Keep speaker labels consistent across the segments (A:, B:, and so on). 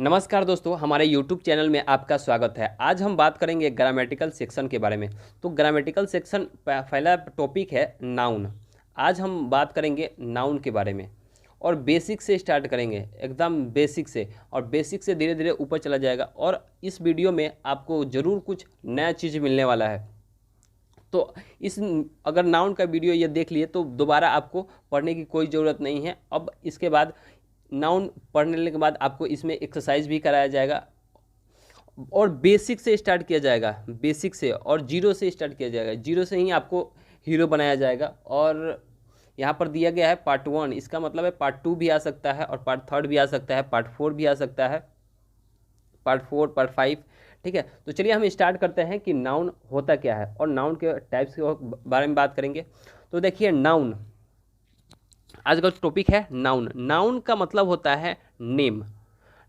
A: नमस्कार दोस्तों, हमारे YouTube चैनल में आपका स्वागत है। आज हम बात करेंगे ग्रामेटिकल सेक्शन के बारे में। तो ग्रामेटिकल सेक्शन पहला टॉपिक है नाउन। आज हम बात करेंगे नाउन के बारे में और बेसिक से स्टार्ट करेंगे, एकदम बेसिक से, और बेसिक से धीरे धीरे ऊपर चला जाएगा। और इस वीडियो में आपको ज़रूर कुछ नया चीज़ मिलने वाला है। तो इस अगर नाउन का वीडियो ये देख लिए तो दोबारा आपको पढ़ने की कोई ज़रूरत नहीं है। अब इसके बाद नाउन पढ़ने के बाद आपको इसमें एक्सरसाइज भी कराया जाएगा और बेसिक से स्टार्ट किया जाएगा, बेसिक से, और जीरो से स्टार्ट किया जाएगा। जीरो से ही आपको हीरो बनाया जाएगा। और यहाँ पर दिया गया है पार्ट 1, इसका मतलब है पार्ट 2 भी आ सकता है और पार्ट 3 भी आ सकता है, पार्ट 4 भी आ सकता है, पार्ट 4, पार्ट 5। ठीक है, तो चलिए हम स्टार्ट करते हैं कि नाउन होता क्या है और नाउन के टाइप्स के बारे में बात करेंगे। तो देखिए, नाउन आज का टॉपिक है नाउन। नाउन का मतलब होता है नेम।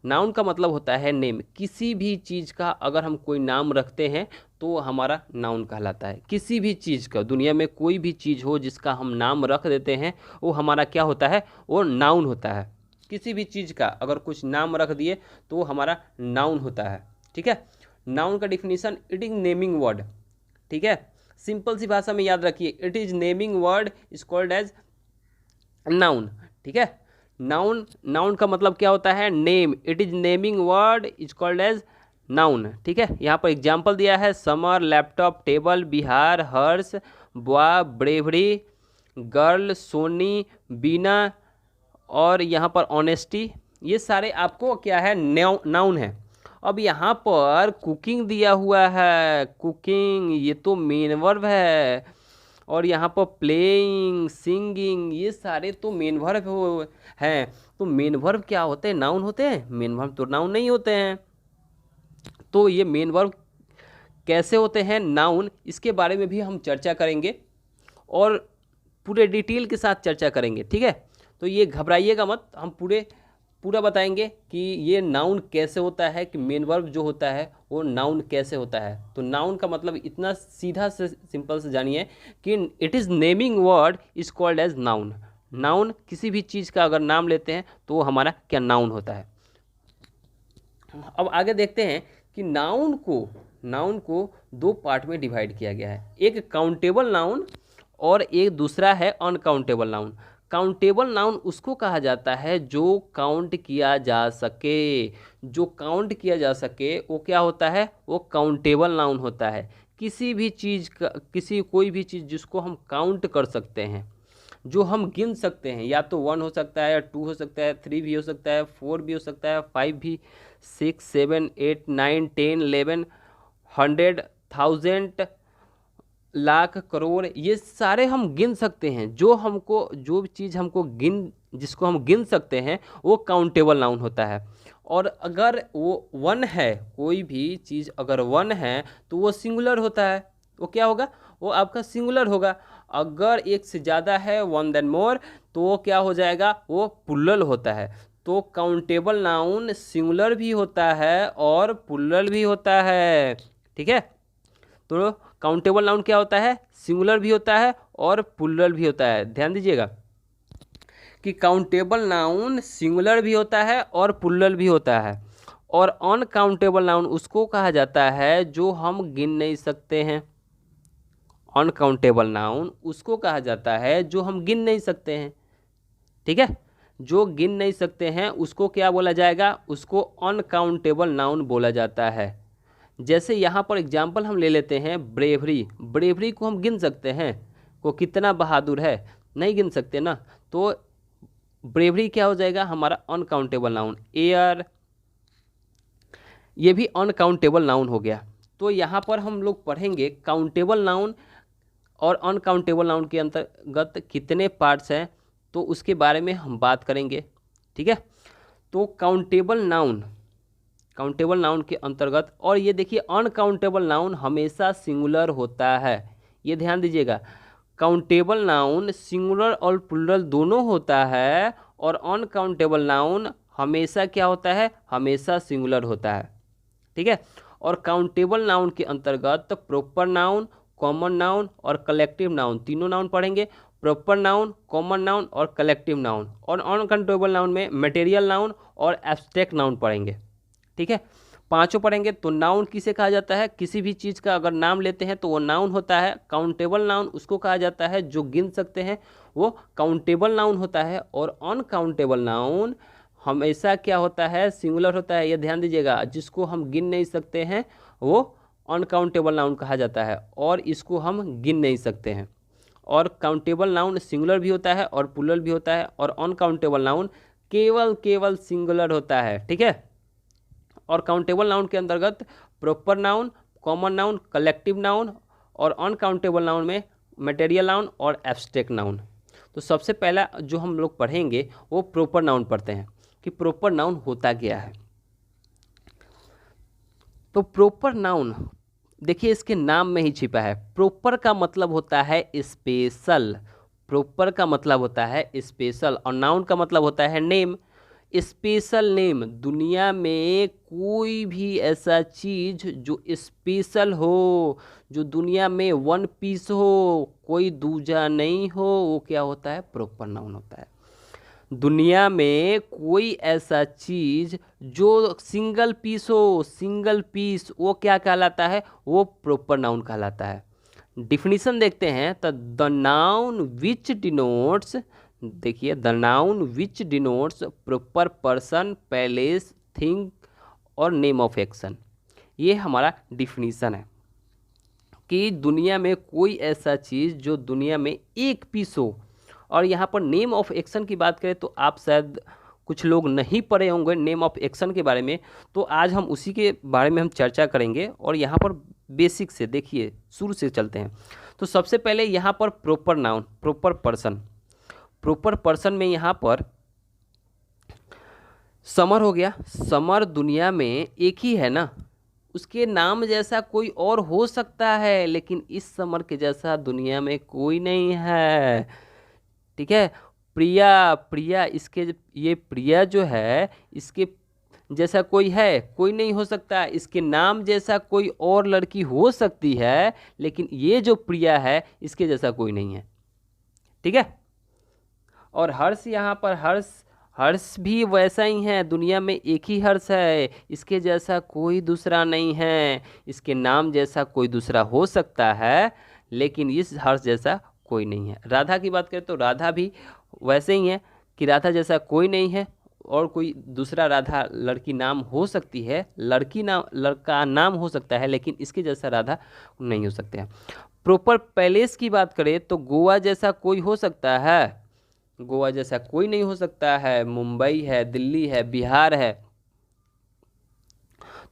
A: नाउन का मतलब होता है नेम। किसी भी चीज़ का अगर हम कोई नाम रखते हैं तो हमारा नाउन कहलाता है। किसी भी चीज़ का, दुनिया में कोई भी चीज़ हो जिसका हम नाम रख देते हैं, वो हमारा क्या होता है? वो नाउन होता है। किसी भी चीज़ का अगर कुछ नाम रख दिए तो वो हमारा नाउन होता है। ठीक है, नाउन का definition, it is naming word. ठीक है, सिंपल सी भाषा में याद रखिए, it is naming word is called as noun. ठीक है, नाउन, नाउन का मतलब क्या होता है? Name. It is naming word is called as noun. ठीक है, यहाँ पर एग्जाम्पल दिया है, summer, laptop, table, Bihar, Harsh, boy, bravery, girl, Soni, Bina, और यहाँ पर ऑनेस्टी। ये सारे आपको क्या है? नाउन है। अब यहाँ पर कुकिंग दिया हुआ है, कुकिंग, ये तो मेन वर्ब है। और यहाँ पर प्लेइंग, सिंगिंग, ये सारे तो मेन वर्ब हैं। तो मेन वर्ब क्या होते हैं? नाउन होते हैं? मेन वर्ब तो नाउन नहीं होते हैं। तो ये मेन वर्ब कैसे होते हैं नाउन, इसके बारे में भी हम चर्चा करेंगे और पूरे डिटेल के साथ चर्चा करेंगे। ठीक है, तो ये घबराइएगा मत, हम पूरा बताएंगे कि ये नाउन कैसे होता है, कि मेन वर्ब जो होता है वो नाउन कैसे होता है। तो नाउन का मतलब इतना सीधा से सिंपल से जानिए कि it is naming word is called as noun. Noun, किसी भी चीज़ का अगर नाम लेते हैं तो वो हमारा क्या? नाउन होता है। अब आगे देखते हैं कि नाउन को दो पार्ट में डिवाइड किया गया है। एक काउंटेबल नाउन और एक दूसरा है अनकाउंटेबल नाउन। काउंटेबल नाउन उसको कहा जाता है जो काउंट किया जा सके। जो काउंट किया जा सके वो क्या होता है? वो काउंटेबल नाउन होता है। किसी भी चीज़ का, कोई भी चीज़ जिसको हम काउंट कर सकते हैं, जो हम गिन सकते हैं, या तो 1 हो सकता है, या 2 हो सकता है, 3 भी हो सकता है, 4 भी हो सकता है, 5 भी, 6, 7, 8, 9, 10, 11, 100, 1000, लाख, करोड़, ये सारे हम गिन सकते हैं। जो भी चीज़ जिसको हम गिन सकते हैं वो काउंटेबल नाउन होता है। और अगर वो 1 है, कोई भी चीज़ अगर 1 है तो वो सिंगुलर होता है। वो क्या होगा? वो आपका सिंगुलर होगा। अगर एक से ज़्यादा है, 1 देन मोर, तो वो क्या हो जाएगा? वो प्लुरल होता है। तो काउंटेबल नाउन सिंगुलर भी होता है और प्लुरल भी होता है। ठीक है, तो काउंटेबल नाउन क्या होता है? सिंगुलर भी होता है और प्लुरल भी होता है। ध्यान दीजिएगा कि काउंटेबल नाउन सिंगुलर भी होता है और प्लुरल भी होता है। और अनकाउंटेबल नाउन उसको कहा जाता है जो हम गिन नहीं सकते हैं। अनकाउंटेबल नाउन उसको कहा जाता है जो हम गिन नहीं सकते हैं। ठीक है, जो गिन नहीं सकते हैं उसको क्या बोला जाएगा? उसको अनकाउंटेबल नाउन बोला जाता है। जैसे यहाँ पर एग्जाम्पल हम ले लेते हैं, ब्रेवरी। ब्रेवरी को हम गिन सकते हैं? वो कितना बहादुर है, नहीं गिन सकते ना। तो ब्रेवरी क्या हो जाएगा? हमारा अनकाउंटेबल नाउन। एयर, ये भी अनकाउंटेबल नाउन हो गया। तो यहाँ पर हम लोग पढ़ेंगे काउंटेबल नाउन और अनकाउंटेबल नाउन के अंतर्गत कितने पार्ट्स हैं, तो उसके बारे में हम बात करेंगे। ठीक है, तो काउंटेबल नाउन के अंतर्गत, और ये देखिए अनकाउंटेबल नाउन हमेशा सिंगुलर होता है। ये ध्यान दीजिएगा, काउंटेबल नाउन सिंगुलर और प्लुरल दोनों होता है, और अनकाउंटेबल नाउन हमेशा क्या होता है? हमेशा सिंगुलर होता है। ठीक है, और काउंटेबल नाउन के अंतर्गत प्रॉपर नाउन, कॉमन नाउन और कलेक्टिव नाउन, तीनों नाउन पढ़ेंगे। प्रॉपर नाउन, कॉमन नाउन और कलेक्टिव नाउन। और अनकाउंटेबल नाउन में मटेरियल नाउन और एब्स्ट्रैक्ट नाउन पढ़ेंगे। ठीक है, पांचों पढ़ेंगे। तो नाउन किसे कहा जाता है, किसी भी चीज़ का अगर नाम लेते हैं तो वो नाउन होता है। काउंटेबल नाउन उसको कहा जाता है जो गिन सकते हैं, वो काउंटेबल नाउन होता है। और अनकाउंटेबल नाउन हमेशा क्या होता है, सिंगुलर होता है, ये ध्यान दीजिएगा। जिसको हम गिन नहीं सकते हैं वो अनकाउंटेबल नाउन कहा जाता है, और इसको हम गिन नहीं सकते हैं। और काउंटेबल नाउन सिंगुलर भी होता है और प्लूरल भी होता है, और अनकाउंटेबल नाउन केवल सिंगुलर होता है, ठीक है। और काउंटेबल नाउन के अंतर्गत proper noun, common noun, collective noun, और अनकाउंटेबल नाउन में मटेरियल नाउन और एब्स्ट्रैक्ट नाउन। तो सबसे पहला जो हम लोग पढ़ेंगे वो प्रॉपर नाउन पढ़ते हैं कि प्रॉपर नाउन होता क्या है। तो प्रॉपर नाउन देखिए इसके नाम में ही छिपा है। प्रॉपर का मतलब होता है स्पेशल, प्रॉपर का मतलब होता है स्पेशल, और नाउन का मतलब होता है नेम। स्पेशल नेम, दुनिया में कोई भी ऐसा चीज जो स्पेशल हो, जो दुनिया में वन पीस हो, कोई दूजा नहीं हो, वो क्या होता है, प्रॉपर नाउन होता है। दुनिया में कोई ऐसा चीज जो सिंगल पीस हो, सिंगल पीस, वो क्या कहलाता है, वो प्रॉपर नाउन कहलाता है। डिफिनीशन देखते हैं तो द नाउन विच डिनोट्स, देखिए the noun which denotes proper person, place, thing और नेम ऑफ एक्शन। ये हमारा डिफिनीशन है कि दुनिया में कोई ऐसा चीज़ जो दुनिया में एक पीस हो। और यहाँ पर नेम ऑफ एक्शन की बात करें तो आप शायद कुछ लोग नहीं पढ़े होंगे नेम ऑफ एक्शन के बारे में, तो आज हम उसी के बारे में हम चर्चा करेंगे। और यहाँ पर बेसिक से देखिए, शुरू से चलते हैं। तो सबसे पहले यहाँ पर proper noun, proper person. Proper person में यहाँ पर समर हो गया। समर दुनिया में एक ही है ना, उसके नाम जैसा कोई और हो सकता है, लेकिन इस समर के जैसा दुनिया में कोई नहीं है, ठीक है। प्रिया, प्रिया, इसके ये प्रिया जो है इसके जैसा कोई है, कोई नहीं हो सकता। इसके नाम जैसा कोई और लड़की हो सकती है, लेकिन ये जो प्रिया है इसके जैसा कोई नहीं है, ठीक है। और हर्ष, यहाँ पर हर्ष, हर्ष भी वैसा ही है, दुनिया में एक ही हर्ष है, इसके जैसा कोई दूसरा नहीं है। इसके नाम जैसा कोई दूसरा हो सकता है, लेकिन इस हर्ष जैसा कोई नहीं है। राधा की बात करें तो राधा भी वैसे ही है कि राधा जैसा कोई नहीं है, और कोई दूसरा राधा लड़की नाम हो सकती है, लड़की नाम लड़का नाम हो सकता है, लेकिन इसके जैसा राधा नहीं हो सकते हैं। प्रॉपर पैलेस की बात करें तो गोवा जैसा कोई हो सकता है, गोवा जैसा कोई नहीं हो सकता है। मुंबई है, दिल्ली है, बिहार है।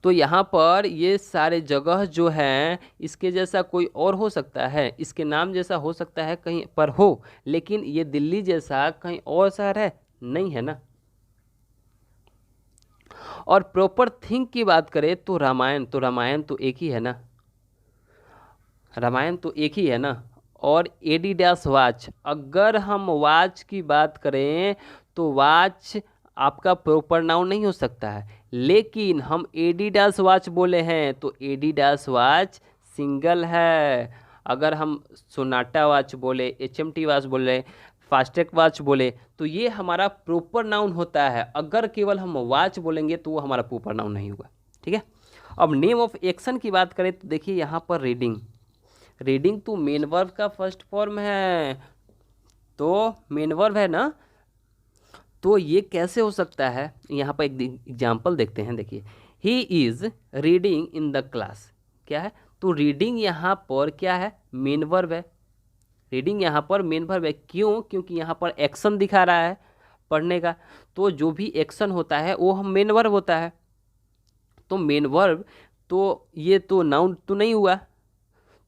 A: तो यहाँ पर ये सारे जगह जो हैं इसके जैसा कोई और हो सकता है, इसके नाम जैसा हो सकता है कहीं पर हो, लेकिन ये दिल्ली जैसा कहीं और शहर है नहीं, है ना। और प्रॉपर थिंग की बात करें तो रामायण, तो रामायण तो एक ही है ना, रामायण तो एक ही है ना। और एडिडास वॉच, अगर हम वॉच की बात करें तो वॉच आपका प्रॉपर नाउन नहीं हो सकता है, लेकिन हम एडिडास वॉच बोले हैं तो एडिडास वॉच सिंगल है। अगर हम सोनाटा वॉच बोले, एचएमटी वॉच बोले, फास्टैग वॉच बोले, तो ये हमारा प्रॉपर नाउन होता है। अगर केवल हम वॉच बोलेंगे तो वो हमारा प्रॉपर नाउन नहीं होगा, ठीक है। अब नेम ऑफ एक्शन की बात करें तो देखिए यहाँ पर रीडिंग, रीडिंग तो मेन वर्ब का फर्स्ट फॉर्म है, तो मेन वर्ब है ना, तो ये कैसे हो सकता है। यहाँ पर एक एग्जाम्पल देखते हैं, देखिए he is reading in the class, क्या है, तो रीडिंग यहाँ पर क्या है, मेन वर्ब है। रीडिंग यहाँ पर मेन वर्ब है, क्यों, क्योंकि यहाँ पर एक्शन दिखा रहा है पढ़ने का, तो जो भी एक्शन होता है वो हम मेन वर्ब होता है। तो मेन वर्ब, तो ये तो नाउन तो नहीं हुआ,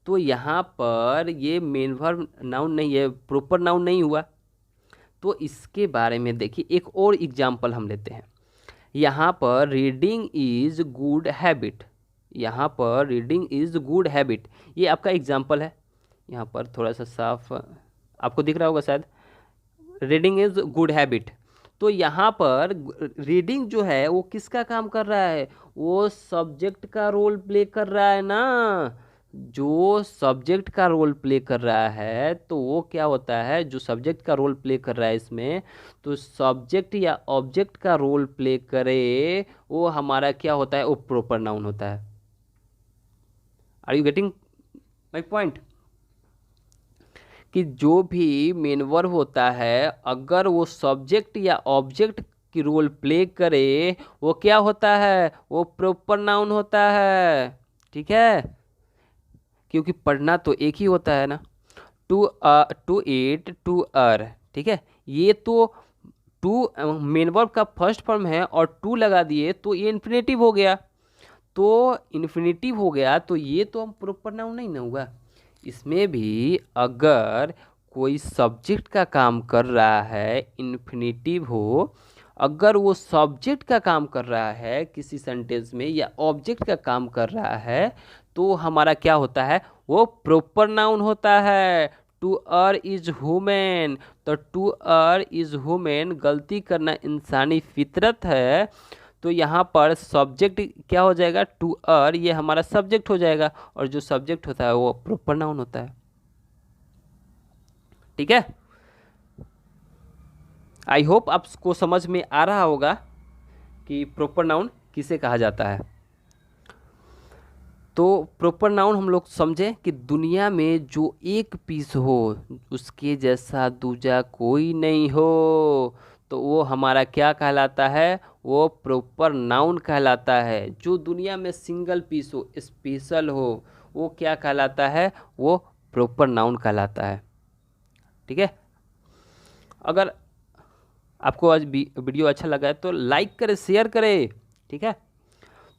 A: तो यहाँ पर ये मेन वर्ब नाउन नहीं है, प्रॉपर नाउन नहीं हुआ। तो इसके बारे में देखिए एक और एग्जाम्पल हम लेते हैं। यहाँ पर रीडिंग इज़ गुड हैबिट, यहाँ पर रीडिंग इज़ गुड हैबिट, ये आपका एग्जाम्पल है। यहाँ पर थोड़ा सा साफ आपको दिख रहा होगा शायद, रीडिंग इज़ गुड हैबिट। तो यहाँ पर रीडिंग जो है वो किसका काम कर रहा है, वो सब्जेक्ट का रोल प्ले कर रहा है ना। जो सब्जेक्ट का रोल प्ले कर रहा है तो वो क्या होता है, जो सब्जेक्ट का रोल प्ले कर रहा है इसमें, तो सब्जेक्ट या ऑब्जेक्ट का रोल प्ले करे वो हमारा क्या होता है, वो प्रॉपर नाउन होता है। Are you getting my point? कि जो भी मेन वर्ब होता है अगर वो सब्जेक्ट या ऑब्जेक्ट की रोल प्ले करे वो क्या होता है, वो प्रॉपर नाउन होता है। ठीक है, क्योंकि पढ़ना तो एक ही होता है ना, टू टू ईट टू अर। ठीक है, ये तो टू मेन वर्ब का फर्स्ट फॉर्म है और टू लगा दिए तो ये इन्फिनेटिव हो गया। तो इन्फिनेटिव हो गया तो ये तो हम प्रॉपर नाउन नहीं ना हुआ। इसमें भी अगर कोई सब्जेक्ट का काम कर रहा है, इन्फिनेटिव हो, अगर वो सब्जेक्ट का काम कर रहा है किसी सेंटेंस में या ऑब्जेक्ट का काम कर रहा है तो हमारा क्या होता है, वो प्रॉपर नाउन होता है। टू अर इज हुमेन, तो टू अर इज हुमेन, गलती करना इंसानी फितरत है। तो यहाँ पर सब्जेक्ट क्या हो जाएगा, टू अर, ये हमारा सब्जेक्ट हो जाएगा और जो सब्जेक्ट होता है वो प्रॉपर नाउन होता है। ठीक है, आई होप आपको समझ में आ रहा होगा कि प्रॉपर नाउन किसे कहा जाता है। तो प्रॉपर नाउन हम लोग समझे कि दुनिया में जो एक पीस हो उसके जैसा दूजा कोई नहीं हो, तो वो हमारा क्या कहलाता है, वो प्रॉपर नाउन कहलाता है। जो दुनिया में सिंगल पीस हो, स्पेशल हो, वो क्या कहलाता है, वो प्रॉपर नाउन कहलाता है। ठीक है, अगर आपको आज वीडियो अच्छा लगा है तो लाइक करें, शेयर करें। ठीक है,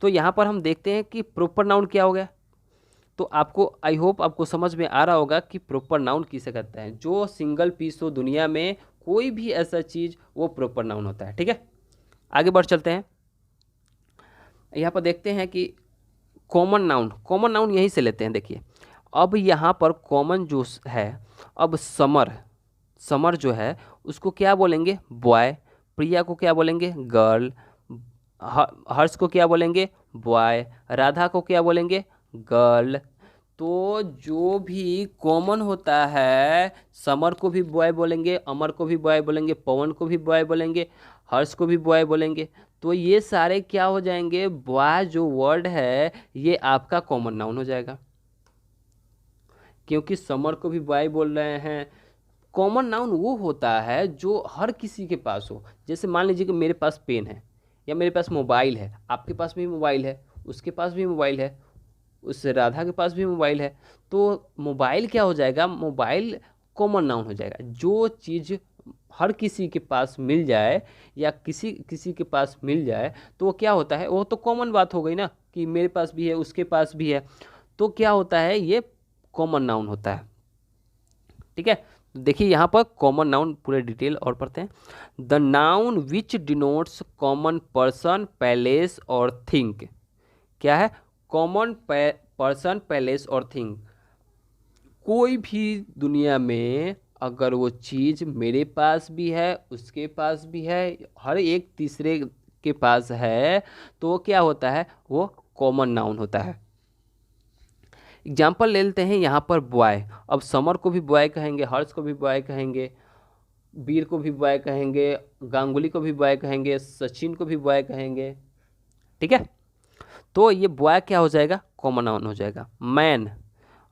A: तो यहाँ पर हम देखते हैं कि प्रॉपर नाउन क्या हो गया। तो आपको आई होप आपको समझ में आ रहा होगा कि प्रॉपर नाउन किसे कहते हैं। जो सिंगल पीस हो दुनिया में, कोई भी ऐसा चीज़, वो प्रॉपर नाउन होता है। ठीक है, आगे बढ़ चलते हैं। यहाँ पर देखते हैं कि कॉमन नाउन, कॉमन नाउन यहीं से लेते हैं। देखिए अब यहाँ पर कॉमन जो है, अब समर, समर जो है उसको क्या बोलेंगे, बॉय। प्रिया को क्या बोलेंगे, गर्ल। हर्ष को क्या बोलेंगे, बॉय। राधा को क्या बोलेंगे, गर्ल। तो जो भी कॉमन होता है, समर को भी बॉय बोलेंगे, अमर को भी बॉय बोलेंगे, पवन को भी बॉय बोलेंगे, हर्ष को भी बॉय बोलेंगे। तो ये सारे क्या हो जाएंगे, बॉय जो वर्ड है ये आपका कॉमन नाउन हो जाएगा, क्योंकि समर को भी बॉय बोल रहे हैं। कॉमन नाउन वो होता है जो हर किसी के पास हो। जैसे मान लीजिए कि मेरे पास पेन है या मेरे पास मोबाइल है, आपके पास भी मोबाइल है, उसके पास भी मोबाइल है, उस राधा के पास भी मोबाइल है। तो मोबाइल क्या हो जाएगा, मोबाइल कॉमन नाउन हो जाएगा। जो चीज़ हर किसी के पास मिल जाए या किसी किसी के पास मिल जाए तो वो क्या होता है, वो तो कॉमन बात हो गई ना, कि मेरे पास भी है उसके पास भी है, तो क्या होता है, ये कॉमन नाउन होता है। ठीक है, देखिए यहाँ पर कॉमन नाउन पूरे डिटेल और पढ़ते हैं। The noun which denotes common person, palace और थिंग। क्या है, कॉमन पर्सन, पैलेस और थिंग। कोई भी दुनिया में अगर वो चीज़ मेरे पास भी है, उसके पास भी है, हर एक तीसरे के पास है, तो वो क्या होता है, वो कॉमन नाउन होता है। एग्जाम्पल ले लेते हैं यहाँ पर बॉय। अब समर को भी बॉय कहेंगे, हर्ष को भी बॉय कहेंगे, वीर को भी बॉय कहेंगे, गांगुली को भी बॉय कहेंगे, सचिन को भी बॉय कहेंगे। ठीक है, तो ये बॉय क्या हो जाएगा, कॉमन नाउन हो जाएगा। मैन,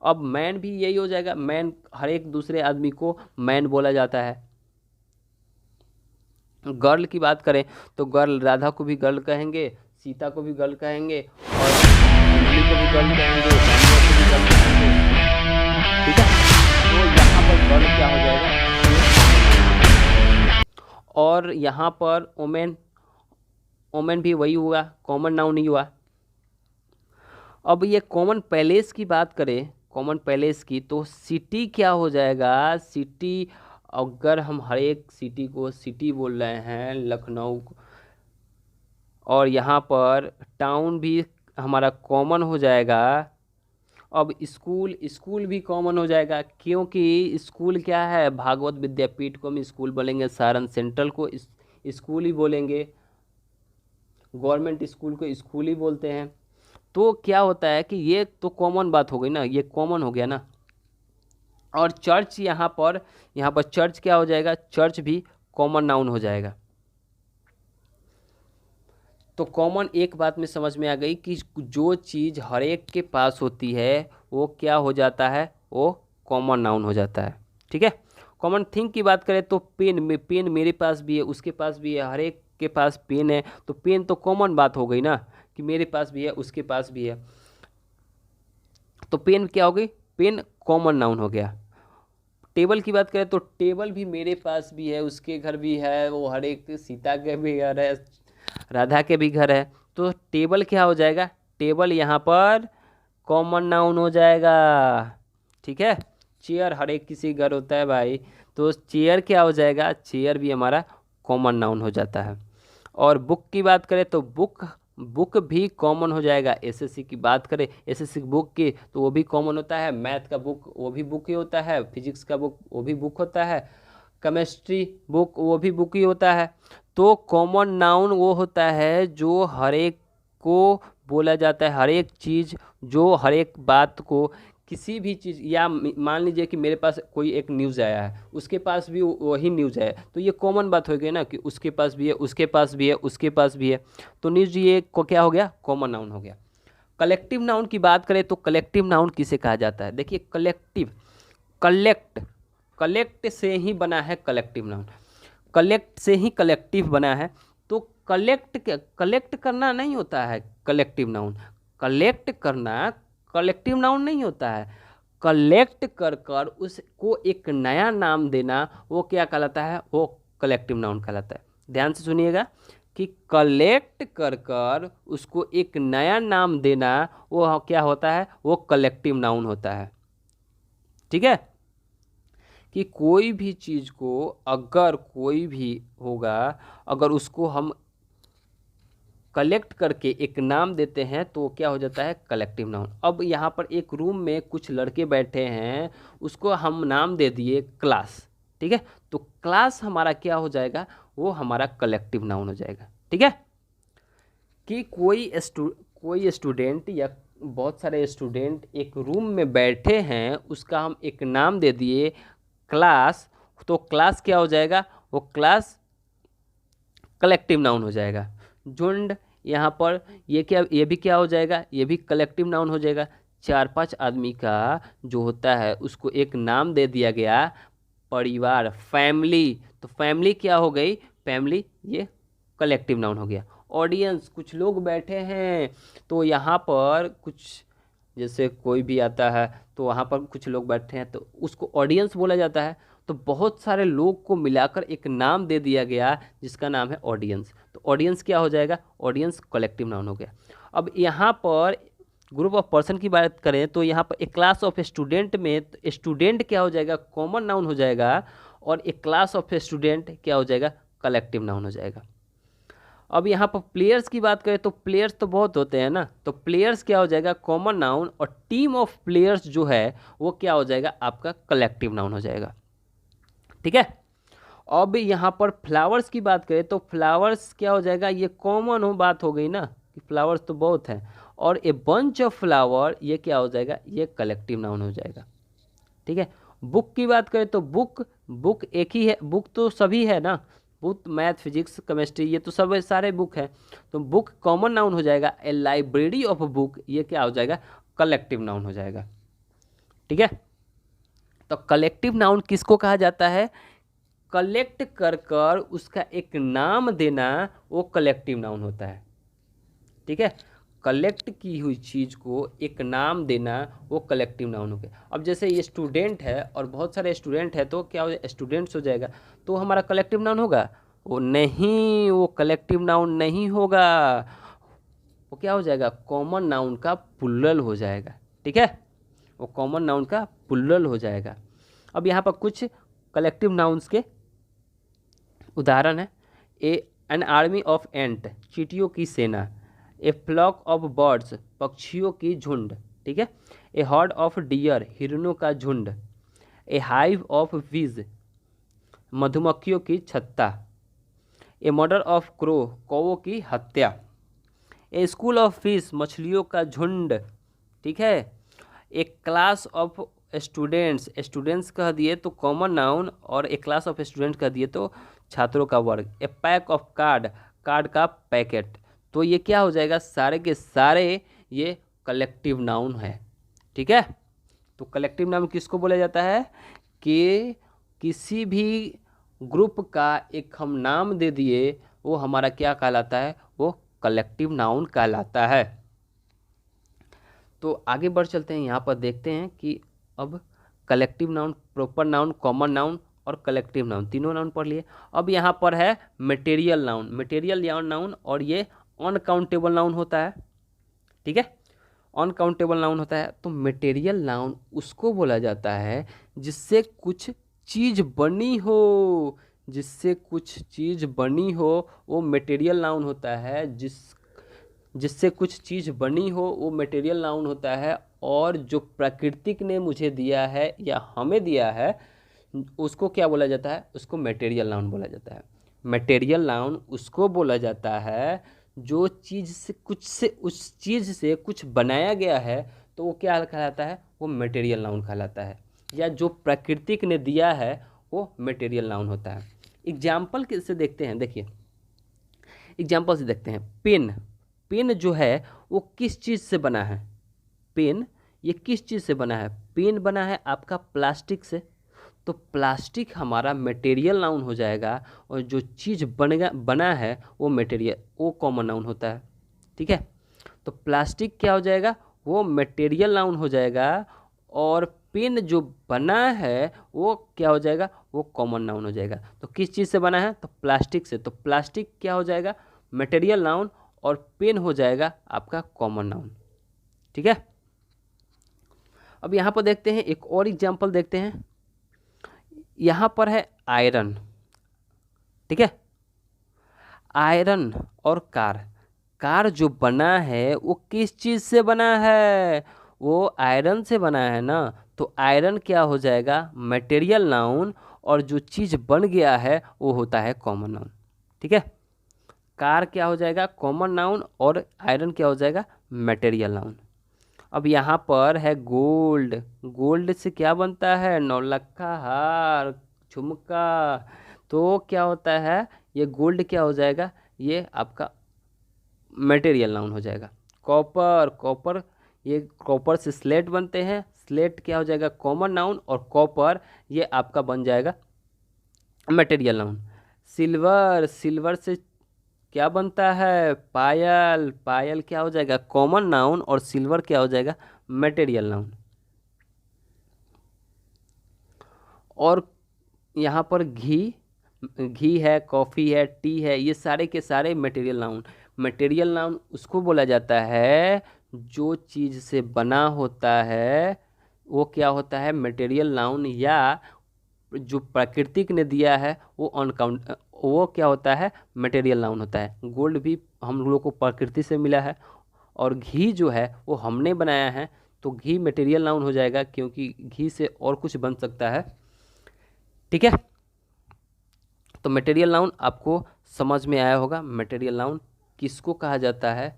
A: अब मैन भी यही हो जाएगा, मैन हर एक दूसरे आदमी को मैन बोला जाता है। गर्ल की बात करें तो गर्ल, राधा को भी गर्ल कहेंगे, सीता को भी गर्ल कहेंगे, और अंजलि को भी गर्ल कहेंगे, तानिया को भी गर्ल कहेंगे। ठीक है, तो यहाँ पर गर्ल क्या हो जाएगा, और यहाँ पर ओमेन, ओमेन भी वही हुआ, कॉमन नाउन नहीं हुआ। अब ये कॉमन पैलेस की बात करें, कॉमन पैलेस की, तो सिटी क्या हो जाएगा, सिटी, अगर हम हर एक सिटी को सिटी बोल रहे हैं, लखनऊ, और यहाँ पर टाउन भी हमारा कॉमन हो जाएगा। अब स्कूल, स्कूल भी कॉमन हो जाएगा, क्योंकि स्कूल क्या है, भागवत विद्यापीठ को हम स्कूल बोलेंगे, सारण सेंट्रल को स्कूल ही बोलेंगे, गवर्नमेंट स्कूल को स्कूल ही बोलते हैं। तो क्या होता है कि ये तो कॉमन बात हो गई ना, ये कॉमन हो गया ना। और चर्च यहाँ पर चर्च क्या हो जाएगा, चर्च भी कॉमन नाउन हो जाएगा। तो कॉमन एक बात में समझ में आ गई कि जो चीज़ हर एक के पास होती है वो क्या हो जाता है, वो कॉमन नाउन हो जाता है। ठीक है। कॉमन थिंग की बात करें तो पेन मेरे पास भी है, उसके पास भी है, हर एक के पास पेन है, तो पेन तो कॉमन बात हो गई ना कि मेरे पास भी है, उसके पास भी है। तो पेन क्या हो गई, पेन कॉमन नाउन हो गया। टेबल की बात करें तो टेबल भी मेरे पास भी है, उसके घर भी है, वो हर एक, सीता के भी घर है, राधा के भी घर है। तो टेबल क्या हो जाएगा, टेबल यहाँ पर कॉमन नाउन हो जाएगा। ठीक है। चेयर हर एक किसी घर होता है भाई, तो चेयर क्या हो जाएगा, चेयर भी हमारा कॉमन नाउन हो जाता है। और बुक की बात करें तो बुक भी कॉमन हो जाएगा। एसएससी की बात करें, एसएससी बुक की, तो वो भी कॉमन होता है। मैथ का बुक वो भी बुक ही होता है, फिजिक्स का बुक वो भी बुक होता है, केमिस्ट्री बुक वो भी बुक ही होता है। तो कॉमन नाउन वो होता है जो हर एक को बोला जाता है, हर एक चीज़, जो हर एक बात को, किसी भी चीज़, या मान लीजिए कि मेरे पास कोई एक न्यूज़ आया है, उसके पास भी वही न्यूज़ है, तो ये कॉमन बात हो गई ना कि उसके पास भी है, उसके पास भी है, उसके पास भी है। तो न्यूज़ ये को क्या हो गया, कॉमन नाउन हो गया। कलेक्टिव नाउन की बात करें तो कलेक्टिव नाउन किसे कहा जाता है, देखिए कलेक्टिव, कलेक्ट से ही बना है कलेक्टिव नाउन, कलेक्ट से ही कलेक्टिव बना है। तो कलेक्ट करना नहीं होता है कलेक्टिव नाउन, कलेक्ट करना कलेक्टिव नाउन नहीं होता है। कलेक्ट कर कर उसको एक नया नाम देना वो क्या कहलाता है, वो कलेक्टिव नाउन कहलाता है। ध्यान से सुनिएगा कि कलेक्ट कर कर उसको एक नया नाम देना वो क्या होता है, वो कलेक्टिव नाउन होता है। ठीक है। कि कोई भी चीज़ को अगर कोई भी होगा, अगर उसको हम कलेक्ट करके एक नाम देते हैं तो क्या हो जाता है, कलेक्टिव नाउन। अब यहाँ पर एक रूम में कुछ लड़के बैठे हैं, उसको हम नाम दे दिए क्लास। ठीक है। तो क्लास हमारा क्या हो जाएगा, वो हमारा कलेक्टिव नाउन हो जाएगा। ठीक है। कि कोई स्टूडेंट या बहुत सारे स्टूडेंट एक रूम में बैठे हैं, उसका हम एक नाम दे दिए क्लास, तो क्लास क्या हो जाएगा, वो क्लास कलेक्टिव नाउन हो जाएगा। झुंड यहाँ पर ये भी क्या हो जाएगा, ये भी कलेक्टिव नाउन हो जाएगा। 4-5 आदमी का जो होता है उसको एक नाम दे दिया गया, परिवार, फैमिली, तो फैमिली क्या हो गई, फैमिली ये कलेक्टिव नाउन हो गया। ऑडियंस, कुछ लोग बैठे हैं, तो यहाँ पर कुछ, जैसे कोई भी आता है तो वहाँ पर कुछ लोग बैठे हैं तो उसको ऑडियंस बोला जाता है। तो बहुत सारे लोग को मिलाकर एक नाम दे दिया गया जिसका नाम है ऑडियंस। तो ऑडियंस क्या हो जाएगा, ऑडियंस कलेक्टिव नाउन हो गया। अब यहाँ पर ग्रुप ऑफ पर्सन की बात करें तो यहाँ पर एक क्लास ऑफ स्टूडेंट में स्टूडेंट क्या हो जाएगा, कॉमन नाउन हो जाएगा, और एक क्लास ऑफ स्टूडेंट क्या हो जाएगा, कलेक्टिव नाउन हो जाएगा। अब यहाँ पर प्लेयर्स की बात करें तो प्लेयर्स तो बहुत होते हैं ना, तो प्लेयर्स क्या हो जाएगा, कॉमन नाउन, और टीम ऑफ प्लेयर्स जो है वो क्या हो जाएगा, आपका कलेक्टिव नाउन हो जाएगा। ठीक है। अब यहाँ पर फ्लावर्स की बात करें तो फ्लावर्स क्या हो जाएगा, ये कॉमन हो बात हो गई ना कि फ्लावर्स तो बहुत हैं, और ए बंच ऑफ फ्लावर ये क्या हो जाएगा, ये कलेक्टिव नाउन हो जाएगा। ठीक है। बुक की बात करें तो बुक एक ही है, बुक तो सभी है ना, बुक मैथ फिजिक्स केमिस्ट्री ये तो सब सारे बुक हैं, तो बुक कॉमन नाउन हो जाएगा। ए लाइब्रेरी ऑफ बुक ये क्या हो जाएगा, कलेक्टिव नाउन हो जाएगा। ठीक है। तो कलेक्टिव नाउन किसको कहा जाता है, कलेक्ट कर कर उसका एक नाम देना वो कलेक्टिव नाउन होता है। ठीक है। कलेक्ट की हुई चीज़ को एक नाम देना वो कलेक्टिव नाउन हो गया। अब जैसे ये स्टूडेंट है और बहुत सारे स्टूडेंट है तो क्या हो जाएगा, स्टूडेंट्स हो जाएगा, तो हमारा कलेक्टिव नाउन होगा, वो नहीं, वो कलेक्टिव नाउन नहीं होगा, वो क्या हो जाएगा, कॉमन नाउन का प्लूरल हो जाएगा। ठीक है। वो कॉमन नाउन का प्लूरल हो जाएगा। अब यहाँ पर कुछ कलेक्टिव नाउन्स के उदाहरण है। एन आर्मी ऑफ एंट, चींटियों की सेना। ए फ्लॉक ऑफ बर्ड्स, पक्षियों की झुंड। ठीक है। ए हॉर्ड ऑफ डियर, हिरणों का झुंड। ए हाइव ऑफ बीज, मधुमक्खियों की छत्ता। ए मर्डर ऑफ क्रो, कौवों की हत्या। ए स्कूल ऑफ फिश, मछलियों का झुंड, ठीक है। एक क्लास ऑफ स्टूडेंट्स, स्टूडेंट्स कह दिए तो कॉमन नाउन, और एक क्लास ऑफ स्टूडेंट कह दिए तो छात्रों का वर्ग। ए पैक ऑफ कार्ड, कार्ड का पैकेट। तो ये क्या हो जाएगा, सारे के सारे ये कलेक्टिव नाउन है, ठीक है। तो कलेक्टिव नाउन किसको बोला जाता है कि किसी भी ग्रुप का एक हम नाम दे दिए, वो हमारा क्या कहलाता है, वो कलेक्टिव नाउन कहलाता है। तो आगे बढ़ चलते हैं, यहाँ पर देखते हैं कि अब collective noun, proper noun, common noun और कलेक्टिव नाउन, तीनों नाउन पढ़ लिए। अब यहाँ पर है मटेरियल नाउन। मटेरियल नाउन और ये अनकाउंटेबल नाउन होता है, ठीक है। अनकाउंटेबल नाउन होता है। तो मटेरियल नाउन उसको बोला जाता है जिससे कुछ चीज़ बनी हो, जिससे कुछ चीज़ बनी हो वो मटेरियल नाउन होता है। जिससे कुछ चीज़ बनी हो वो मटेरियल नाउन होता है। और जो प्राकृतिक ने मुझे दिया है या हमें दिया है उसको क्या बोला जाता है, उसको मटेरियल नाउन बोला जाता है। मटेरियल नाउन उसको बोला जाता है जो चीज़ से कुछ से, उस चीज़ से कुछ बनाया गया है तो वो क्या कहलाता है, वो मटेरियल नाउन कहलाता है। या जो प्राकृतिक ने दिया है वो मटेरियल नाउन होता है। एग्जाम्पल से देखते हैं, देखिए एग्जाम्पल से देखते हैं। पेन, पेन जो है वो किस चीज़ से बना है, पेन ये किस चीज़ से बना है, पेन बना है आपका प्लास्टिक से। तो प्लास्टिक हमारा मटेरियल नाउन हो जाएगा, और जो चीज़ बना है वो मटेरियल, वो कॉमन नाउन होता है, ठीक है। तो प्लास्टिक क्या हो जाएगा, वो मटेरियल नाउन हो जाएगा, और पेन जो बना है वो क्या हो जाएगा, वो कॉमन नाउन हो जाएगा। तो किस चीज़ से बना है, तो प्लास्टिक से। तो प्लास्टिक क्या हो जाएगा, मटेरियल नाउन, और पेन हो जाएगा आपका कॉमन नाउन, ठीक है। अब यहाँ पर देखते हैं, एक और एग्जाम्पल देखते हैं। यहाँ पर है आयरन, ठीक है। आयरन और कार, कार जो बना है वो किस चीज़ से बना है, वो आयरन से बना है ना। तो आयरन क्या हो जाएगा, मटेरियल नाउन, और जो चीज़ बन गया है वो होता है कॉमन नाउन, ठीक है। कार क्या हो जाएगा, कॉमन नाउन, और आयरन क्या हो जाएगा, मटेरियल नाउन। अब यहाँ पर है गोल्ड, गोल्ड से क्या बनता है, नौलखा, हार, झुमका। तो क्या होता है, ये गोल्ड क्या हो जाएगा, ये आपका मटेरियल नाउन हो जाएगा। कॉपर, कॉपर, ये कॉपर से स्लेट बनते हैं, स्लेट क्या हो जाएगा, कॉमन नाउन, और कॉपर ये आपका बन जाएगा मटेरियल नाउन। सिल्वर, सिल्वर से क्या बनता है, पायल, पायल क्या हो जाएगा, कॉमन नाउन, और सिल्वर क्या हो जाएगा, मटेरियल नाउन। और यहाँ पर घी, घी है, कॉफ़ी है, टी है, ये सारे के सारे मटेरियल नाउन। मटेरियल नाउन उसको बोला जाता है जो चीज़ से बना होता है वो क्या होता है, मटेरियल नाउन। या जो प्राकृतिक ने दिया है वो अनकाउंट, वो क्या होता है, मटेरियल नाउन होता है। गोल्ड भी हम लोगों को प्रकृति से मिला है, और घी जो है वो हमने बनाया है, तो घी मटेरियल नाउन हो जाएगा, क्योंकि घी से और कुछ बन सकता है, ठीक है। तो मटेरियल नाउन आपको समझ में आया होगा। मटेरियल नाउन किसको कहा जाता है,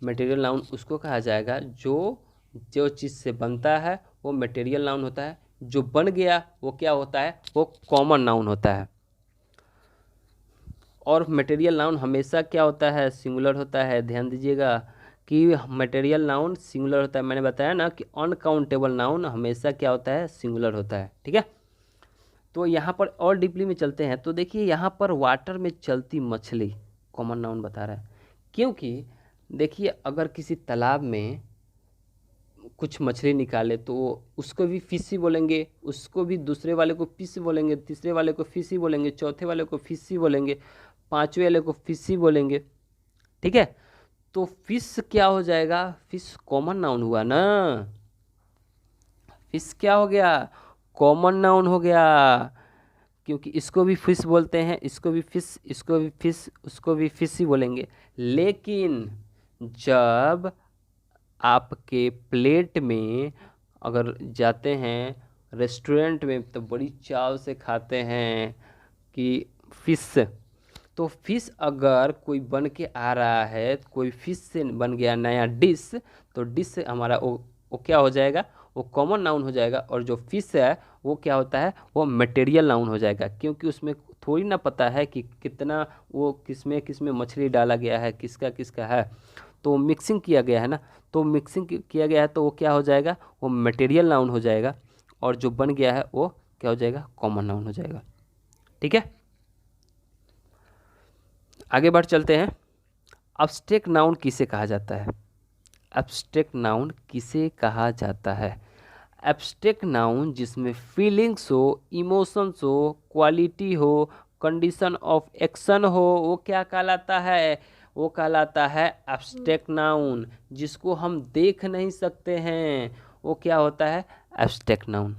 A: मटेरियल नाउन उसको कहा जाएगा जो जो चीज़ से बनता है वो मटेरियल नाउन होता है। जो बन गया वो क्या होता है, वो कॉमन नाउन होता है। और मटेरियल नाउन हमेशा क्या होता है, सिंगुलर होता है। ध्यान दीजिएगा कि मटेरियल नाउन सिंगुलर होता है। मैंने बताया ना कि अनकाउंटेबल नाउन हमेशा क्या होता है, सिंगुलर होता है, ठीक है। तो यहाँ पर और डीपली में चलते हैं। तो देखिए यहाँ पर वाटर में चलती मछली कॉमन नाउन बता रहा है, क्योंकि देखिए अगर किसी तालाब में कुछ मछली निकाले तो उसको भी फिश ही बोलेंगे, उसको भी दूसरे वाले को फिश बोलेंगे, तीसरे वाले को फिश ही बोलेंगे, चौथे वाले को फिश ही बोलेंगे, पांचवें वाले को फिश ही बोलेंगे, ठीक है। तो फिश क्या हो जाएगा, फिश कॉमन नाउन हुआ ना, फिश क्या हो गया, कॉमन नाउन हो गया, क्योंकि इसको भी फिश बोलते हैं, इसको भी फिश, इसको भी फिश, उसको भी फिश ही बोलेंगे। लेकिन जब आपके प्लेट में अगर जाते हैं रेस्टोरेंट में तो बड़ी चाव से खाते हैं कि फिश, तो फिश अगर कोई बन के आ रहा है, कोई फिश से बन गया नया डिश, तो डिश हमारा वो क्या हो जाएगा, वो कॉमन नाउन हो जाएगा। और जो फिश है वो क्या होता है, वो मटेरियल नाउन हो जाएगा, क्योंकि उसमें थोड़ी ना पता है कि कितना वो किसमें किसमें मछली डाला गया है, किसका किसका है, तो मिक्सिंग किया गया है ना, तो मिक्सिंग किया गया है तो वो क्या हो जाएगा, वो मटेरियल नाउन हो जाएगा। और जो बन गया है वो क्या हो जाएगा, कॉमन नाउन हो जाएगा। ठीक है, आगे बढ़ चलते हैं। एब्स्ट्रैक्ट नाउन किसे कहा जाता है, एब्स्ट्रैक्ट नाउन किसे कहा जाता है। एब्स्ट्रैक्ट नाउन जिसमें फीलिंग्स हो, इमोशंस हो, क्वालिटी हो, कंडीशन ऑफ एक्शन हो, वो क्या कहलाता है, वो कहलाता है एब्स्ट्रैक्ट नाउन। जिसको हम देख नहीं सकते हैं वो क्या होता है, एब्स्ट्रैक्ट नाउन।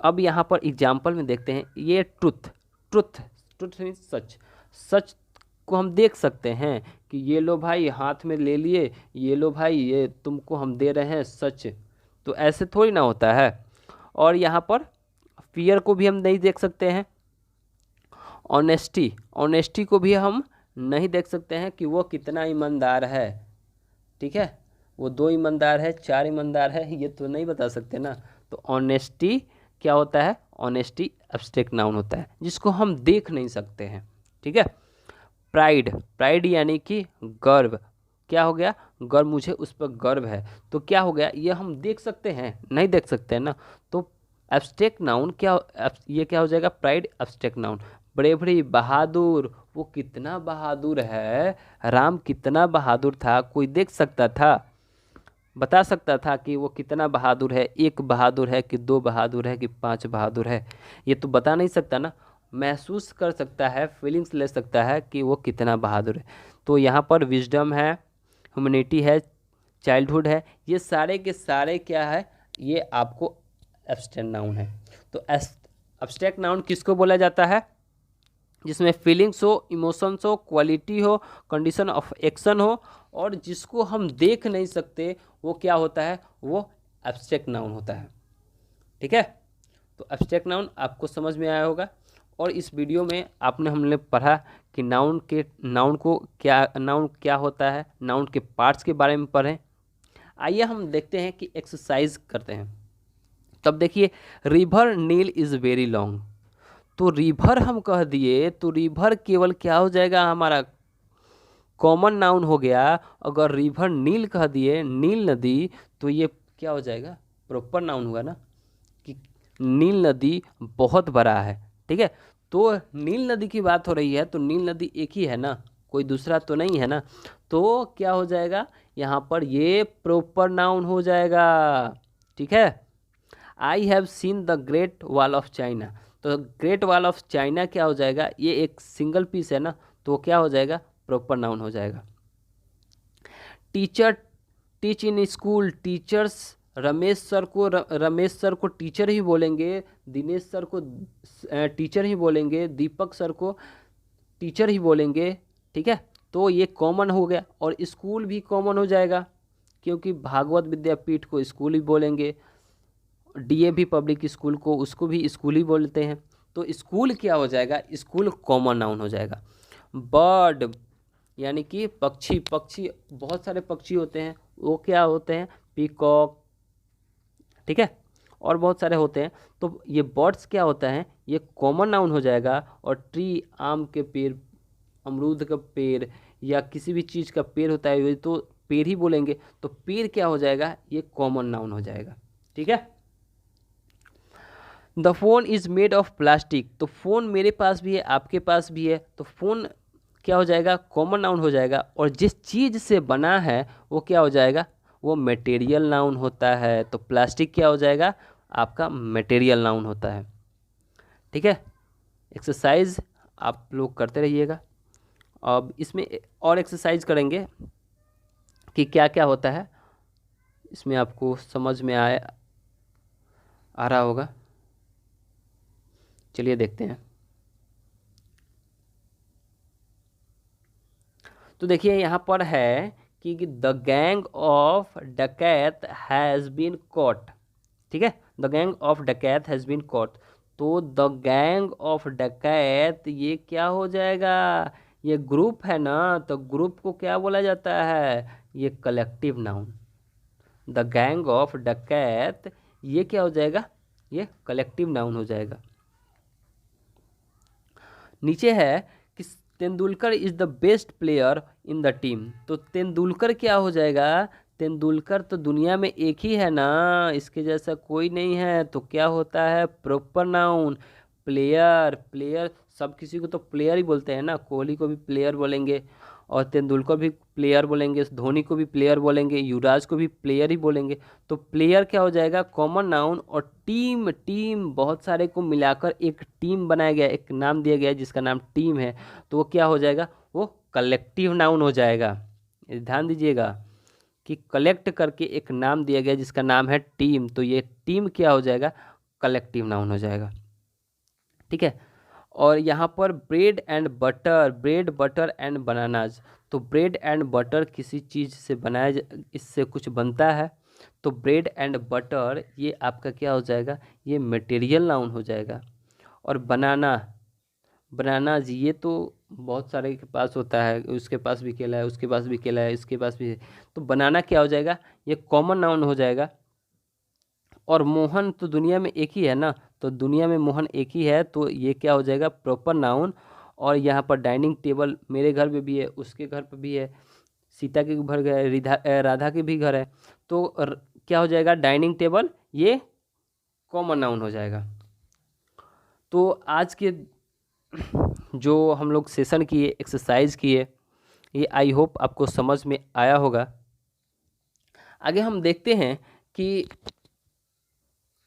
A: अब यहाँ पर एग्जाम्पल में देखते हैं, ये ट्रुथ, ट्रुथ ट्रुथ मीन्स सच, सच को हम देख सकते हैं कि ये लो भाई हाथ में ले लिए, ये लो भाई ये तुमको हम दे रहे हैं सच, तो ऐसे थोड़ी ना होता है। और यहाँ पर फियर को भी हम नहीं देख सकते हैं, ऑनेस्टी, ऑनेस्टी को भी हम नहीं देख सकते हैं कि वो कितना ईमानदार है। ठीक है, वो 2 ईमानदार है, 4 ईमानदार है, ये तो नहीं बता सकते ना। तो ऑनेस्टी क्या होता है, ऑनेस्टी एब्स्ट्रैक्ट नाउन होता है जिसको हम देख नहीं सकते हैं। ठीक है, प्राइड, प्राइड यानी कि गर्व, क्या हो गया, गर्व, मुझे उस पर गर्व है, तो क्या हो गया, ये हम देख सकते हैं, नहीं देख सकते हैं ना। तो एब्स्ट्रैक्ट नाउन क्या, ये क्या हो जाएगा, प्राइड एब्स्ट्रैक्ट नाउन। ब्रेवरी, बहादुर, वो कितना बहादुर है, राम कितना बहादुर था, कोई देख सकता था, बता सकता था कि वो कितना बहादुर है, 1 बहादुर है कि 2 बहादुर है कि 5 बहादुर है, ये तो बता नहीं सकता ना। महसूस कर सकता है, फीलिंग्स ले सकता है कि वो कितना बहादुर है। तो यहाँ पर विजडम है, ह्यूमैनिटी है, चाइल्डहुड है, ये सारे के सारे क्या है, ये आपको एब्स्ट्रैक्ट नाउन है। तो एब्स्ट्रैक्ट नाउन किसको बोला जाता है, जिसमें फीलिंग्स हो, इमोशंस हो, क्वालिटी हो, कंडीशन ऑफ एक्शन हो, और जिसको हम देख नहीं सकते वो क्या होता है, वो एब्स्ट्रैक्ट नाउन होता है। ठीक है, तो एब्स्ट्रैक्ट नाउन आपको समझ में आया होगा। और इस वीडियो में हमने पढ़ा कि नाउन को क्या, नाउन क्या होता है, नाउन के पार्ट्स के बारे में पढ़ें। आइए हम देखते हैं कि एक्सरसाइज करते हैं। तब देखिए, river Nile is very long, तो रिवर हम कह दिए तो रिवर केवल क्या हो जाएगा, हमारा कॉमन नाउन हो गया। अगर रिवर नील कह दिए, नील नदी, तो ये क्या हो जाएगा, प्रॉपर नाउन हुआ ना, कि नील नदी बहुत बड़ा है। ठीक है, तो नील नदी की बात हो रही है तो नील नदी एक ही है ना, कोई दूसरा तो नहीं है ना, तो क्या हो जाएगा, यहाँ पर ये प्रॉपर नाउन हो जाएगा। ठीक है, I have seen the great wall of China, तो ग्रेट वॉल ऑफ चाइना क्या हो जाएगा, ये एक सिंगल पीस है ना, तो क्या हो जाएगा, प्रॉपर नाउन हो जाएगा। Teacher, teach in school, teachers, Ramesh sir को टीचर ही बोलेंगे, दिनेश सर को टीचर ही बोलेंगे, दीपक सर को टीचर ही बोलेंगे। ठीक है, तो ये कॉमन हो गया। और स्कूल भी कॉमन हो जाएगा, क्योंकि भागवत विद्यापीठ को स्कूल ही बोलेंगे, डीएवी पब्लिक स्कूल को, उसको भी स्कूल ही बोलते हैं। तो स्कूल क्या हो जाएगा, स्कूल कॉमन नाउन हो जाएगा। बर्ड यानी कि पक्षी, पक्षी बहुत सारे पक्षी होते हैं, वो क्या होते हैं, पीकॉक। ठीक है, और बहुत सारे होते हैं, तो ये बर्ड्स क्या होता है, ये कॉमन नाउन हो जाएगा। और ट्री, आम के पेड़, अमरूद का पेड़, या किसी भी चीज़ का पेड़ होता है ये तो पेड़ ही बोलेंगे, तो पेड़ क्या हो जाएगा, ये कॉमन नाउन हो जाएगा। ठीक है, the phone is made of plastic, तो फ़ोन मेरे पास भी है, आपके पास भी है, तो फ़ोन क्या हो जाएगा, कॉमन नाउन हो जाएगा। और जिस चीज़ से बना है वो क्या हो जाएगा, वो मटेरियल नाउन होता है। तो प्लास्टिक क्या हो जाएगा, आपका मटेरियल नाउन होता है। ठीक है, एक्सरसाइज आप लोग करते रहिएगा। अब इसमें और एक्सरसाइज करेंगे कि क्या क्या होता है, इसमें आपको समझ में आ रहा होगा। चलिए देखते हैं। तो देखिए यहाँ पर है कि द गैंग ऑफ डकैत हैज़ बीन कॉट। ठीक है, द गैंग ऑफ डकैत हैज़ बीन कॉट, तो द गैंग ऑफ डकैत ये क्या हो जाएगा, ये ग्रुप है ना, तो ग्रुप को क्या बोला जाता है, ये collective noun. The gang of डकैत ये क्या हो जाएगा, ये कलेक्टिव नाउन हो जाएगा। नीचे है कि Tendulkar is the best player in the team, तो तेंदुलकर क्या हो जाएगा, तेंदुलकर तो दुनिया में एक ही है ना, इसके जैसा कोई नहीं है, तो क्या होता है प्रॉपर नाउन प्लेयर। प्लेयर सब किसी को तो प्लेयर ही बोलते हैं ना, कोहली को भी प्लेयर बोलेंगे और तेंदुलकर भी प्लेयर बोलेंगे, धोनी को भी प्लेयर बोलेंगे, युवराज को भी प्लेयर ही बोलेंगे। तो प्लेयर क्या हो जाएगा कॉमन नाउन, और टीम, टीम बहुत सारे को मिलाकर एक टीम बनाया गया, एक नाम दिया गया जिसका नाम टीम है, तो वो क्या हो जाएगा, वो कलेक्टिव नाउन हो जाएगा। ध्यान दीजिएगा कि कलेक्ट करके एक नाम दिया गया जिसका नाम है टीम, तो ये टीम क्या हो जाएगा, कलेक्टिव नाउन हो जाएगा। ठीक है। और यहाँ पर bread and butter, bread butter and bananas, तो ब्रेड एंड बटर किसी चीज़ से बनाया, इससे कुछ बनता है, तो ब्रेड एंड बटर ये आपका क्या हो जाएगा, ये मटेरियल नाउन हो जाएगा। और बनाना, बनानाज ये तो बहुत सारे के पास होता है, उसके पास भी केला है, उसके पास भी केला है, इसके पास भी है, तो बनाना क्या हो जाएगा, ये कॉमन नाउन हो जाएगा। और मोहन तो दुनिया में एक ही है ना, तो दुनिया में मोहन एक ही है, तो ये क्या हो जाएगा प्रॉपर नाउन। और यहाँ पर डाइनिंग टेबल मेरे घर पे भी है, उसके घर पे भी है, सीता के घर है, राधा के भी घर है, तो क्या हो जाएगा डाइनिंग टेबल, ये कॉमन नाउन हो जाएगा। तो आज के जो हम लोग सेशन किए, एक्सरसाइज किए, ये आई होप आपको समझ में आया होगा। आगे हम देखते हैं कि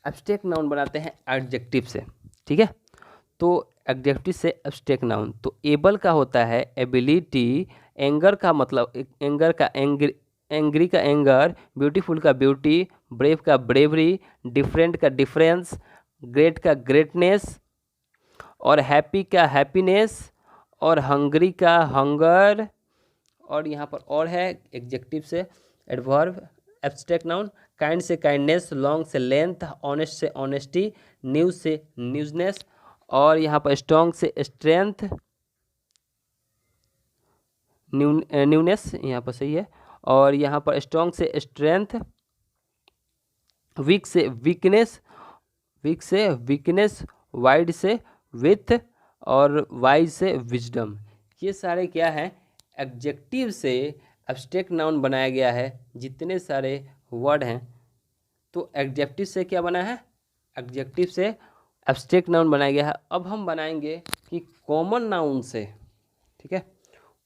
A: एब्स्ट्रैक्ट नाउन बनाते हैं एडजेक्टिव से। ठीक है, तो एडजेक्टिव से एब्स्ट्रैक्ट नाउन, तो एबल का होता है एबिलिटी, एंगर का मतलब एंगर का एंग्री का एंगर, ब्यूटीफुल का ब्यूटी, ब्रेव का ब्रेवरी, डिफरेंट का डिफरेंस, ग्रेट का ग्रेटनेस, और हैप्पी का हैप्पीनेस, और हंगरी का हंगर। और यहाँ पर और है एडजेक्टिव से एडवर्ब एब्स्ट्रैक्ट नाउन, काइंड से काइंडनेस, लॉन्ग से लेंथ, ऑनेस्ट से ऑनेस्टी, न्यूज से न्यूजनेस, और यहाँ पर स्ट्रॉन्ग से स्ट्रेंथ, न्यूनेस यहाँ पर सही है, और यहाँ पर स्ट्रॉन्ग से स्ट्रेंथ, वीक से वीकनेस, वीक से वीकनेस, वाइड से विथ, और वाइज से विजडम। ये सारे क्या है एडजेक्टिव से एब्स्ट्रैक्ट नाउन बनाया गया है। जितने सारे वर्ड हैं तो एडजेक्टिव से क्या बना है, एडजेक्टिव से एब्स्ट्रैक्ट नाउन बनाया गया है। अब हम बनाएंगे कि कॉमन नाउन से, ठीक है,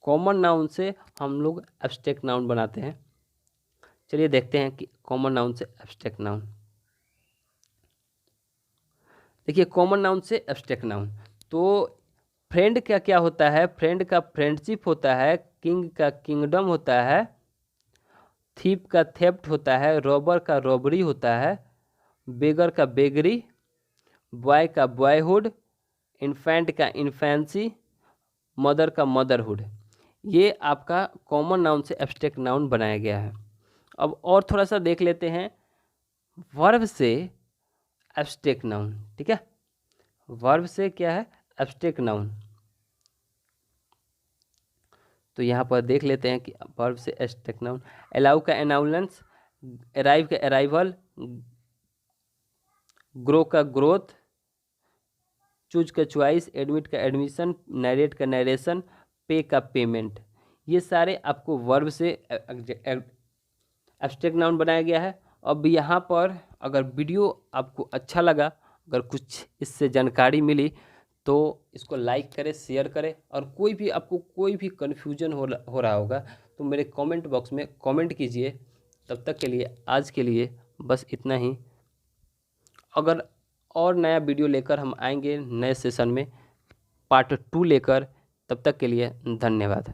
A: कॉमन नाउन से हम लोग एब्स्ट्रैक्ट नाउन बनाते हैं। चलिए देखते हैं कि कॉमन नाउन से एब्स्ट्रैक्ट नाउन। देखिए कॉमन नाउन से एब्स्ट्रैक्ट नाउन, तो फ्रेंड का क्या होता है, फ्रेंड का फ्रेंडशिप होता है, किंग का किंगडम होता है, थीप का थेफ्ट होता है, रॉबर का रॉबरी होता है, बेगर का बेगरी, बॉय का बॉयहुड, इन्फेंट का इन्फेंसी, मदर का मदरहुड। ये आपका कॉमन नाउन से एब्स्ट्रैक्ट नाउन बनाया गया है। अब और थोड़ा सा देख लेते हैं वर्ब से एब्स्ट्रैक्ट नाउन। ठीक है, वर्ब से क्या है एब्स्ट्रैक्ट नाउन, तो यहाँ पर देख लेते हैं कि वर्ब से एब्स्ट्रैक्ट नाउन, अलाउ का एनाउलेंस, अराइव का अराइवल, ग्रो का ग्रोथ, चूज का चॉइस, एडमिट का एडमिशन, नरेट का नरेशन, पे का पेमेंट। ये सारे आपको वर्ब से एब्स्ट्रैक्ट नाउन बनाया गया है। अब यहाँ पर अगर वीडियो आपको अच्छा लगा, अगर कुछ इससे जानकारी मिली तो इसको लाइक करें, शेयर करें, और कोई भी आपको कोई भी कन्फ्यूजन हो रहा होगा तो मेरे कमेंट बॉक्स में कमेंट कीजिए। तब तक के लिए आज के लिए बस इतना ही। अगर और नया वीडियो लेकर हम आएंगे नए सेशन में पार्ट 2 लेकर, तब तक के लिए धन्यवाद।